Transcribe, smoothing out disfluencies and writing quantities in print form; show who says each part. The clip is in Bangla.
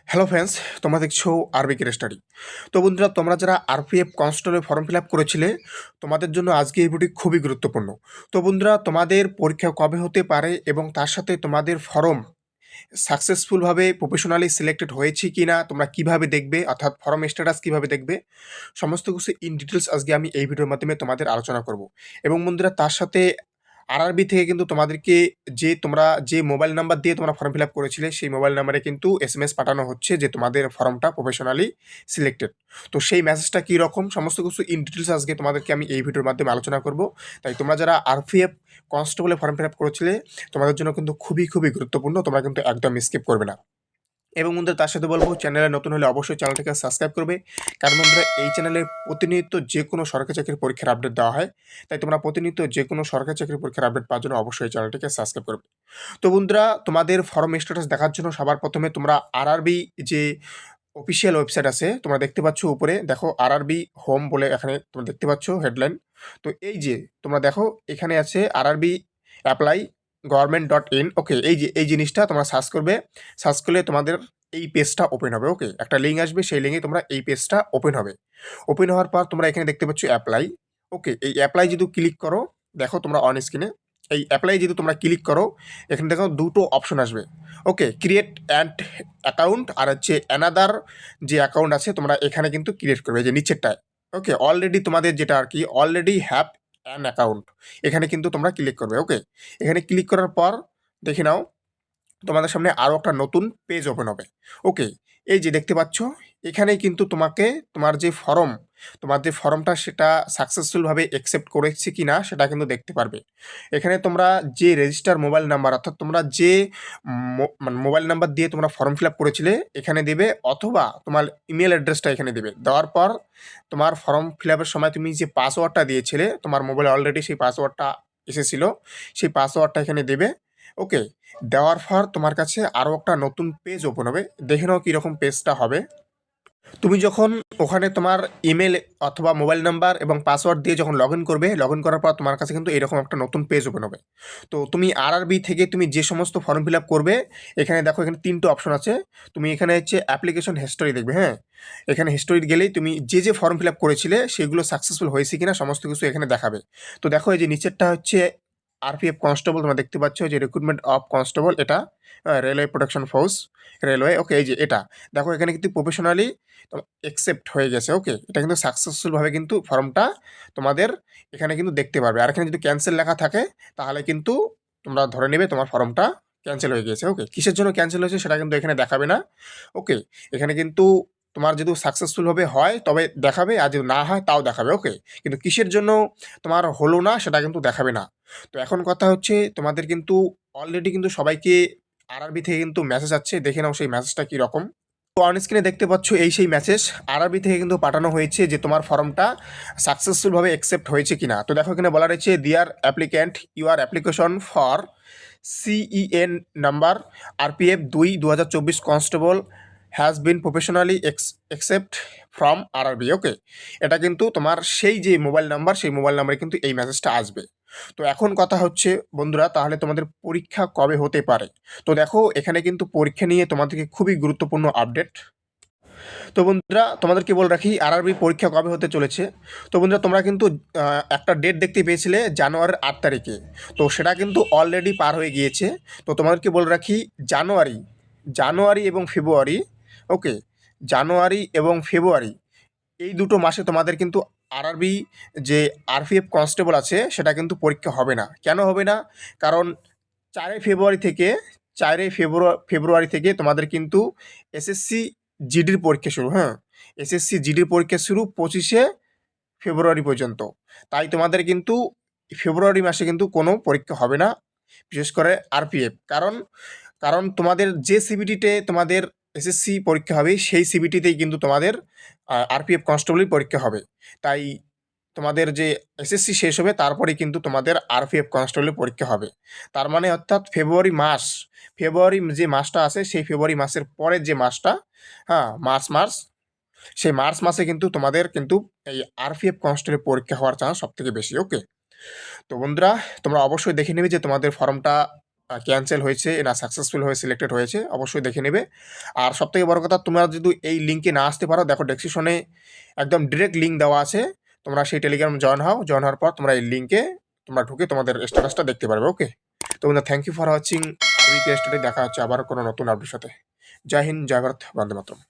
Speaker 1: হ্যালো ফ্রেন্ডস, তোমরা দেখছো আরবি কের স্টাডি। তো বন্ধুরা, তোমরা যারা আরপিএফ কনস্টেবলের ফর্ম ফিল আপ করেছিলে, তোমাদের জন্য আজকে এই ভিডিওটি খুবই গুরুত্বপূর্ণ। তো বন্ধুরা, তোমাদের পরীক্ষা কবে হতে পারে এবং তার সাথে তোমাদের ফর্ম সাকসেসফুলভাবে প্রফেশনালি সিলেক্টেড হয়েছে কি না, তোমরা কিভাবে দেখবে, অর্থাৎ ফর্ম স্ট্যাটাস কিভাবে দেখবে, সমস্ত কিছু ইন ডিটেলস আজকে আমি এই ভিডিওর মাধ্যমে তোমাদের আলোচনা করব। এবং বন্ধুরা, তার সাথে আরআরবি থেকে কিন্তু তোমাদেরকে তোমরা যে মোবাইল নাম্বার দিয়ে তোমরা ফর্ম ফিল আপ করেছিলে, সেই মোবাইল নাম্বারে কিন্তু এসএমএস পাঠানো হচ্ছে যে তোমাদের ফর্মটা প্রফেশনালি সিলেক্টেড। তো সেই মেসেজটা কী রকম, সমস্ত কিছু ইন ডিটেলস আজকে তোমাদেরকে আমি এই ভিডিওর মাধ্যমে আলোচনা করব। তাই তোমরা যারা আরপিএফ কনস্টেবলের ফর্ম ফিল আপ করেছিলে, তোমাদের জন্য কিন্তু খুবই খুবই গুরুত্বপূর্ণ, তোমরা কিন্তু একদম স্কিপ করবে না। এবং বন্ধুরা, তার সাথে বলবো, চ্যানেলে নতুন হলে অবশ্যই চ্যানেলটাকে সাবস্ক্রাইব করবে, কারণ বন্ধুরা এই চ্যানেলে প্রতিনিয়ত যে কোনো সরকারি চাকরির পরীক্ষার আপডেট দেওয়া হয়। তাই তোমরা প্রতিনিয়ত যে কোনো সরকারি চাকরির পরীক্ষার আপডেট পাওয়ার জন্য অবশ্যই চ্যানেলটিকে সাবস্ক্রাইব করবে। তো বন্ধুরা, তোমাদের ফর্ম স্ট্যাটাস দেখার জন্য সবার প্রথমে তোমরা আরআরবি যে অফিসিয়াল ওয়েবসাইট আছে, তোমরা দেখতে পাচ্ছ উপরে, দেখো আরআরবি হোম বলে এখানে তোমরা দেখতে পাচ্ছ হেডলাইন। তো এই যে তোমরা দেখো এখানে আছে আরআরবি অ্যাপ্লাই government.in। ওকে, এই জিনিসটা তোমরা সার্চ করবে। সার্চ করলে তোমাদের এই পেজটা ওপেন হবে। ওকে, একটা লিঙ্ক আসবে, সেই লিঙ্কে তোমরা এই পেজটা ওপেন হবে। ওপেন হওয়ার পর তোমরা এখানে দেখতে পাচ্ছ অ্যাপ্লাই। ওকে, এই অ্যাপ্লাই যদি ক্লিক করো, দেখো তোমরা অন স্ক্রিনে এই অ্যাপ্লাই যদি তোমরা ক্লিক করো, এখানে দেখো দুটো অপশন আসবে। ওকে, ক্রিয়েট অ্যান্ড অ্যাকাউন্ট আর হচ্ছে অ্যানাদার যে অ্যাকাউন্ট আছে তোমরা এখানে কিন্তু ক্রিয়েট করবে, যে নিচেরটায়। ওকে, অলরেডি তোমাদের যেটা আর কি অলরেডি হ্যাভ অ্যান অ্যাকাউন্ট, এখানে কিন্তু তোমরা ক্লিক করবে। ওকে, এখানে ক্লিক করার পর দেখে নাও তোমাদের সামনে আরও একটা নতুন পেজ ওপেন হবে। ওকে, এই যে দেখতে পাচ্ছ, এখানেই কিন্তু তোমাকে তোমার যে ফর্মটা সেটা সাকসেসফুলভাবে অ্যাকসেপ্ট করেছে কি না সেটা কিন্তু দেখতে পারবে। এখানে তোমরা যে রেজিস্টার মোবাইল নাম্বার, অর্থাৎ তোমরা যে মোবাইল নাম্বার দিয়ে তোমরা ফর্ম ফিল আপ করেছিলে এখানে দেবে, অথবা তোমার ইমেল অ্যাড্রেসটা এখানে দেবে। দেওয়ার পর তোমার ফর্ম ফিল আপের সময় তুমি যে পাসওয়ার্ডটা দিয়েছিলে, তোমার মোবাইলে অলরেডি সেই পাসওয়ার্ডটা এসেছিল, সেই পাসওয়ার্ডটা এখানে দেবে। ওকে, দেওয়ার পর তোমার কাছে আরও একটা নতুন পেজ ওপেন হবে। দেখে নাও কীরকম পেজটা হবে। তুমি যখন ওখানে তোমার ইমেল অথবা মোবাইল নাম্বার এবং পাসওয়ার্ড দিয়ে যখন লগ ইন করবে, লগ ইন করার পর তোমার কাছে কিন্তু এরকম একটা নতুন পেজ ওপেন হবে। তো তুমি আরআরবি থেকে তুমি যে সমস্ত ফর্ম ফিল আপ করবে, এখানে দেখো এখানে তিনটে অপশন আছে। তুমি এখানে হচ্ছে অ্যাপ্লিকেশন হিস্টোরি দেখবে। হ্যাঁ, এখানে হিস্টোরি গেলেই তুমি যে ফর্ম ফিল আপ করেছিলে সেগুলো সাকসেসফুল হয়েছে কিনা সমস্ত কিছু এখানে দেখাবে। তো দেখো এই যে নিচেরটা হচ্ছে আরপিএফ কনস্টেবল, তোমরা দেখতে পাচ্ছ যে রিক্রুটমেন্ট অফ কনস্টেবল, এটা রেলওয়ে প্রোটেকশন ফোর্স, রেলওয়ে। ওকে, এই যে এটা দেখো এখানে কিন্তু প্রফেশনালি অ্যাকসেপ্ট হয়ে গেছে। ওকে, এটা কিন্তু সাকসেসফুলভাবে কিন্তু ফর্মটা তোমাদের এখানে কিন্তু দেখতে পারবে। আর এখানে যদি ক্যান্সেল লেখা থাকে তাহলে কিন্তু তোমরা ধরে নেবে তোমার ফর্মটা ক্যান্সেল হয়ে গেছে। ওকে, কিসের জন্য ক্যান্সেল হয়েছে সেটা কিন্তু এখানে দেখাবে না। ওকে, এখানে কিন্তু তোমার যদি সাকসেসফুলভাবে হয় তবে দেখাবে, আর যদি না হয় তাও দেখাবে। ওকে, কিন্তু কিসের জন্য তোমার হলো না সেটা কিন্তু দেখাবে না। তো এখন কথা হচ্ছে, তোমাদের কিন্তু অলরেডি কিন্তু সবাইকে আরআরবি থেকে কিন্তু মেসেজ আসছে, দেখে নাও সেই মেসেজটা কীরকম। তো অন স্ক্রিনে দেখতে পাচ্ছ এই সেই মেসেজ আরআরবি থেকে কিন্তু পাঠানো হয়েছে যে তোমার ফর্মটা সাকসেসফুলভাবে অ্যাকসেপ্ট হয়েছে কিনা। তো দেখো এখানে বলা রয়েছে, dear applicant, your application for CEN number RPF 2/2024 constable has been professionally accept from RRB. Okay, এটা কিন্তু তোমার সেই যে মোবাইল নাম্বার, সেই মোবাইল নাম্বারে কিন্তু এই মেসেজটা আসবে। তো এখন কথা হচ্ছে বন্ধুরা, তাহলে তোমাদের পরীক্ষা কবে হতে পারে। তো দেখো এখানে কিন্তু পরীক্ষা নিয়ে তোমাদেরকে খুবই গুরুত্বপূর্ণ আপডেট। তো বন্ধুরা, তোমাদেরকে বলে রাখি আরআরবি পরীক্ষা কবে হতে চলেছে। তো বন্ধুরা, তোমরা কিন্তু একটা ডেট দেখতে পেয়েছিলে জানুয়ারির 8 তারিখে, তো সেটা কিন্তু অলরেডি পার হয়ে গিয়েছে। তো তোমাদেরকে বলে রাখি জানুয়ারি এবং ফেব্রুয়ারি, ওকে, জানুয়ারি এবং ফেব্রুয়ারি এই দুটো মাসে তোমাদের কিন্তু আরআরবি যে আরপিএফ কনস্টেবল আছে সেটা কিন্তু পরীক্ষা হবে না। কেন হবে না? কারণ 4 ফেব্রুয়ারি থেকে 4 ফেব্রুয়ারি থেকে তোমাদের কিন্তু এসএসসি জিডির পরীক্ষা শুরু। হ্যাঁ, এসএসসি জিডির পরীক্ষা শুরু 25 ফেব্রুয়ারি পর্যন্ত। তাই তোমাদের কিন্তু ফেব্রুয়ারি মাসে কিন্তু কোনো পরীক্ষা হবে না, বিশেষ করে আরপিএফ। কারণ তোমাদের যে সিবিটিতে তোমাদের এসএসসি পরীক্ষা হবে সেই সিবিটিতেই কিন্তু তোমাদের আরপিএফ কনস্টেবলের পরীক্ষা হবে। তাই তোমাদের যে এসএসসি শেষ হবে তারপরেই কিন্তু তোমাদের আরপিএফ কনস্টেবলের পরীক্ষা হবে। তার মানে অর্থাৎ ফেব্রুয়ারি যে মাসটা আছে সেই ফেব্রুয়ারি মাসের পরের যে মাসটা, হ্যাঁ, মার্চ, সেই মার্চ মাসে কিন্তু তোমাদের কিন্তু এই আরপিএফ কনস্টেবলের পরীক্ষা হওয়ার চান্স সবথেকে বেশি। ওকে, তো বন্ধুরা, তোমরা অবশ্যই দেখে নেবে যে তোমাদের ফর্মটা ক্যান্সেল হয়েছে না সাকসেসফুল হয়ে সিলেক্টেড হয়েছে অবশ্যই দেখে নেবে। আর সবথেকে বড় কথা, তোমরা যদি এই লিঙ্কে না আসতে পারো, দেখো ডেসক্রিপশনে একদম ডিরেক্ট লিঙ্ক দেওয়া আছে, তোমরা সেই টেলিগ্রাম জয়েন হও, জয়েন হওয়ার পর তোমরা এই লিঙ্কে তোমরা ঢুকে তোমাদের স্ট্যাটাসটা দেখতে পারবে। ওকে, তো বন্ধুরা থ্যাংক ইউ ফর ওয়াচিং আরবি স্টাডি। দেখা হচ্ছে আবার কোনো নতুন আপডেটের সাথে। জয় হিন্দ, জয় ভারত, বন্দে মাতরম।